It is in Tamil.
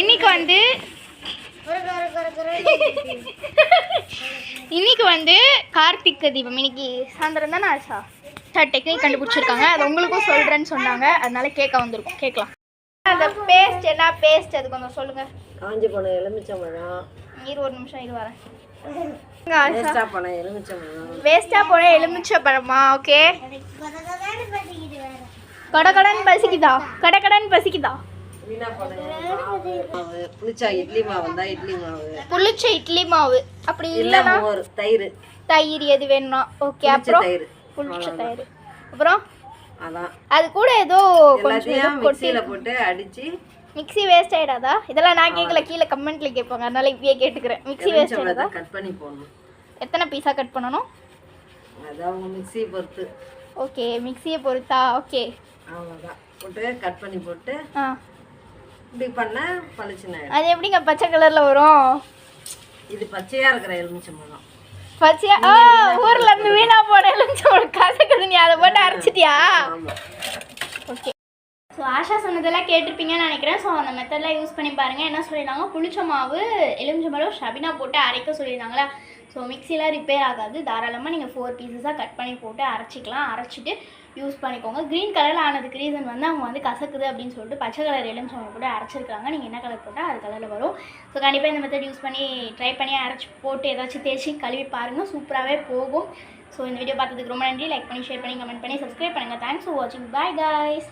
இன்னைக்கு வந்து கார்த்திகை தீபம். இன்னைக்கு சாயந்தரம் தானே ஆச்சா? டெக்னிக் கண்டுபிடிச்சிருக்காங்க, அது உங்களுக்கும் சொல்கிறேன்னு சொன்னாங்க, அதனால கேட்க வந்திருக்கும். கேட்கலாம். அந்த பேஸ்ட் என்ன பேஸ்ட் அது கொஞ்சம் சொல்லுங்க. காஞ்சி போன எலுமிச்சம்பழம். ஒரு நிமிஷம் இரு வரேன். வேஸ்டா போன எலுமிச்சம்பழமா? ஓகே. கடகடன் பசிக்குதா? கடகடன் பசிக்குதா? புளிச்ச இட்லி மாவு தான். இட்லி மாவு, புளிச்ச இட்லி மாவு. அப்படி இல்லைன்னா தயிர். தயிர் எது வேணும்னா ஓகே. அப்புறம் புளிச்ச தயிர். அப்புறம் அதான் அது கூட ஏதோ கொஞ்சம் மிக்ஸில போட்டு அடிச்சு. மிக்ஸி வேஸ்ட் ஆயிடாதா? இதெல்லாம் நான் கேட்கல, கீழே கமெண்ட்ல கேட்பாங்க, அதனால இப்பயே கேட்டுக்கிறேன். Mixie waste ஆயிடாதா? கட் பண்ணி போடணும். எத்தனை பீஸா கட் பண்ணணும்? அதான் உங்க மிக்ஸியை பொறுத்து. ஓகே, மிக்ஸியை பொறுத்தா? ஓகே, அவ்வளோதான். போட்டு கட் பண்ணி போட்டு இப்படி பண்ண பளிச்சுன்னு. அது எப்படிங்க பச்சை கலர்ல வரும்? இது பச்சையா இருக்கிற எலுமிச்சம்பழம். பச்சையா? ஊர்ல இருந்து வீணா போன எலுமிச்சம்பழம் கசக்குது, நீ அதை போட்டு அரைச்சிட்டியா? ஓகே. ஸோ ஆஷா சொன்னதெல்லாம் கேட்டிருப்பீங்கன்னு நினைக்கிறேன். ஸோ அந்த மெத்தட்லாம் யூஸ் பண்ணி பாருங்கள். என்ன சொல்லியிருந்தாங்க, புளிச்ச மாவு எலுமிச்சம்பழம் ஷபினா போட்டு அரைக்க சொல்லியிருந்தாங்களா. ஸோ மிக்ஸிலாம் ரிப்பேர் ஆகாது, தாராளமாக நீங்கள் 4 பீசஸாக கட் பண்ணி போட்டு அரைச்சிக்கலாம். அரைச்சிட்டு யூஸ் பண்ணிக்கோங்க. க்ரீன் கலரில் ஆனதுக்கு ரீசன் வந்து அவங்க வந்து கசக்குது அப்படின்னு சொல்லிட்டு பச்சை கலர் எலுமிச்சம்பழம் போட்டு அரைச்சிருக்காங்க. நீங்கள் என்ன கலர் போட்டால் அது கலரில் வரும். ஸோ கண்டிப்பாக இந்த மெத்தட் யூஸ் பண்ணி ட்ரை பண்ணி அரைச்சி போட்டு ஏதாச்சும் தேய்ச்சி கழுவி பாருங்கள், சூப்பராகவே போகும். ஸோ இந்த வீடியோ பார்த்ததுக்கு ரொம்ப நன்றி. லைக் பண்ணி, ஷேர் பண்ணி, கமெண்ட் பண்ணி, சப்ஸ்கிரைப் பண்ணுங்கள். தேங்க்ஸ் ஃபார் வாட்சிங். Bye guys.